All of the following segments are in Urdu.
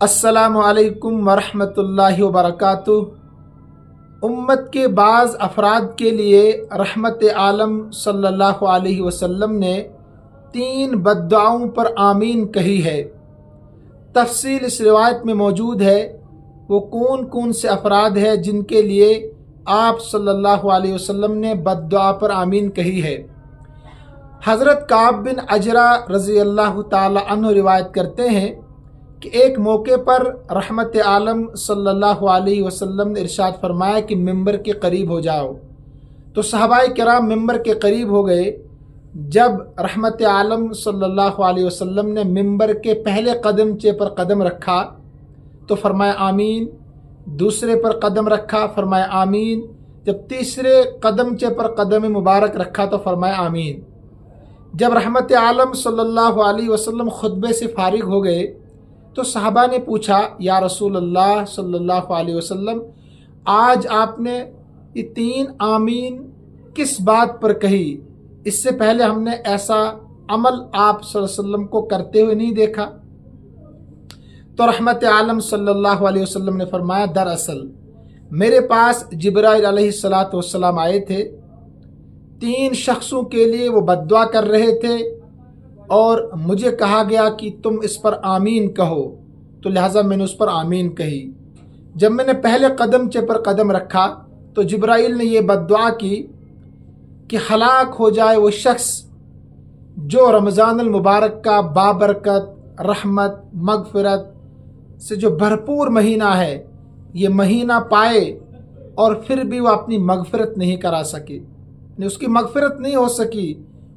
السلام علیکم ورحمۃ اللہ وبرکاتہ۔ امت کے بعض افراد کے لیے رحمت عالم صلی اللہ علیہ وسلم نے 3 بد دعاؤں پر آمین کہی ہے۔ تفصیل اس روایت میں موجود ہے۔ وہ کون کون سے افراد ہیں جن کے لیے آپ صلی اللہ علیہ وسلم نے بد دعا پر آمین کہی ہے۔ حضرت کعب بن عجرہ رضی اللہ تعالی عنہ روایت کرتے ہیں کہ ایک موقع پر رحمت عالم صلی اللہ علیہ وسلم نے ارشاد فرمایا کہ ممبر کے قریب ہو جاؤ، تو صحابہ کرام ممبر کے قریب ہو گئے۔ جب رحمت عالم صلی اللہ علیہ وسلم نے ممبر کے پہلے قدمچے پر قدم رکھا تو فرمایا آمین، دوسرے پر قدم رکھا فرمایا آمین، جب تیسرے قدمچے پر قدم مبارک رکھا تو فرمایا آمین۔ جب رحمت عالم صلی اللہ علیہ وسلم خطبے سے فارغ ہو گئے تو صحابہ نے پوچھا یا رسول اللہ صلی اللہ علیہ وسلم، آج آپ نے یہ 3 آمین کس بات پر کہی؟ اس سے پہلے ہم نے ایسا عمل آپ صلی اللہ علیہ وسلم کو کرتے ہوئے نہیں دیکھا۔ تو رحمت عالم صلی اللہ علیہ وسلم نے فرمایا دراصل میرے پاس جبرائیل علیہ السلام آئے تھے، 3 شخصوں کے لیے وہ بد دعا کر رہے تھے اور مجھے کہا گیا کہ تم اس پر آمین کہو، تو لہٰذا میں نے اس پر آمین کہی۔ جب میں نے پہلے قدمچے پر قدم رکھا تو جبرائیل نے یہ بد دعا کی کہ ہلاک ہو جائے وہ شخص جو رمضان المبارک کا بابرکت رحمت مغفرت سے جو بھرپور مہینہ ہے، یہ مہینہ پائے اور پھر بھی وہ اپنی مغفرت نہیں کرا سکے، اس کی مغفرت نہیں ہو سکی،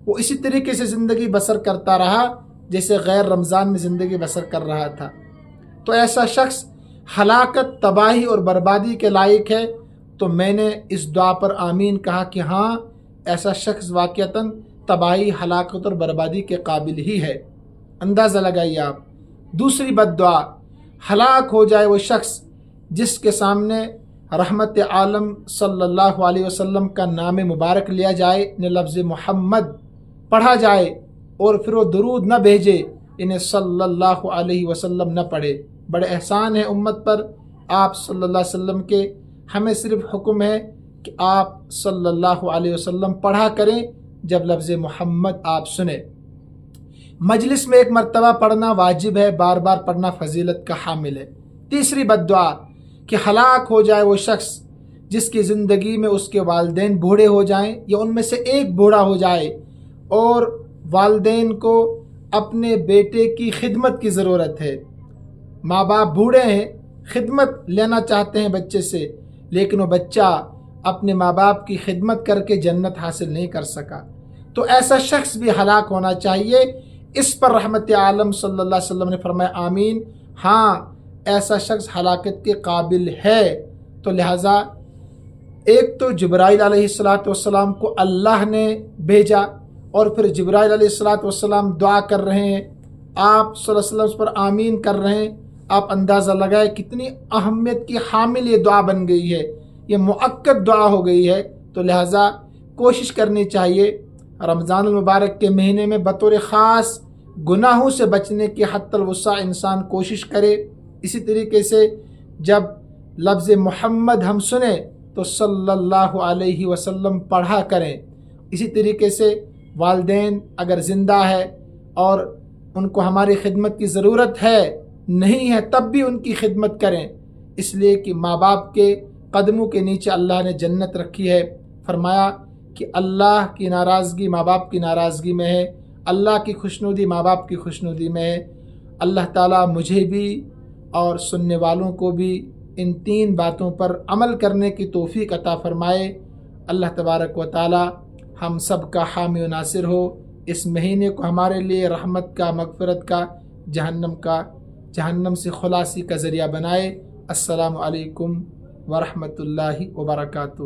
وہ اسی طریقے سے زندگی بسر کرتا رہا جیسے غیر رمضان میں زندگی بسر کر رہا تھا، تو ایسا شخص ہلاکت تباہی اور بربادی کے لائق ہے۔ تو میں نے اس دعا پر آمین کہا کہ ہاں، ایسا شخص واقعتاً تباہی ہلاکت اور بربادی کے قابل ہی ہے۔ اندازہ لگائیے آپ۔ دوسری بد دعا، ہلاک ہو جائے وہ شخص جس کے سامنے رحمت عالم صلی اللہ علیہ وسلم کا نام مبارک لیا جائے، یعنی لفظ محمد پڑھا جائے اور پھر وہ درود نہ بھیجے، انہیں صلی اللہ علیہ وسلم نہ پڑھے۔ بڑے احسان ہے امت پر آپ صلی اللہ علیہ وسلم کے، ہمیں صرف حکم ہے کہ آپ صلی اللہ علیہ وسلم پڑھا کریں جب لفظ محمد آپ سنیں۔ مجلس میں ایک مرتبہ پڑھنا واجب ہے، بار بار پڑھنا فضیلت کا حامل ہے۔ تیسری بد دعا کہ ہلاک ہو جائے وہ شخص جس کی زندگی میں اس کے والدین بوڑھے ہو جائیں یا ان میں سے ایک بوڑھا ہو جائے اور والدین کو اپنے بیٹے کی خدمت کی ضرورت ہے۔ ماں باپ بوڑھے ہیں، خدمت لینا چاہتے ہیں بچے سے، لیکن وہ بچہ اپنے ماں باپ کی خدمت کر کے جنت حاصل نہیں کر سکا، تو ایسا شخص بھی ہلاک ہونا چاہیے۔ اس پر رحمت عالم صلی اللہ علیہ وسلم نے فرمایا آمین، ہاں ایسا شخص ہلاکت کے قابل ہے۔ تو لہٰذا ایک تو جبرائیل علیہ السلام کو اللہ نے بھیجا اور پھر جبرائیل علیہ السلام دعا کر رہے ہیں، آپ صلی اللہ علیہ وسلم اس پر آمین کر رہے ہیں۔ آپ اندازہ لگائے کتنی اہمیت کی حامل یہ دعا بن گئی ہے، یہ مؤکد دعا ہو گئی ہے۔ تو لہٰذا کوشش کرنی چاہیے رمضان المبارک کے مہینے میں بطور خاص گناہوں سے بچنے کی حتی الوسع انسان کوشش کرے۔ اسی طریقے سے جب لفظ محمد ہم سنیں تو صلی اللہ علیہ وسلم پڑھا کریں۔ اسی طریقے سے والدین اگر زندہ ہے اور ان کو ہماری خدمت کی ضرورت ہے نہیں ہے تب بھی ان کی خدمت کریں، اس لیے کہ ماں باپ کے قدموں کے نیچے اللہ نے جنت رکھی ہے۔ فرمایا کہ اللہ کی ناراضگی ماں باپ کی ناراضگی میں ہے، اللہ کی خوشنودی ماں باپ کی خوشنودی میں ہے۔ اللہ تعالیٰ مجھے بھی اور سننے والوں کو بھی ان 3 باتوں پر عمل کرنے کی توفیق عطا فرمائے۔ اللہ تبارک و تعالیٰ ہم سب کا حامی و ناصر ہو، اس مہینے کو ہمارے لیے رحمت کا، مغفرت کا، جہنم سے خلاصی کا ذریعہ بنائے۔ السلام علیکم ورحمۃ اللہ وبرکاتہ۔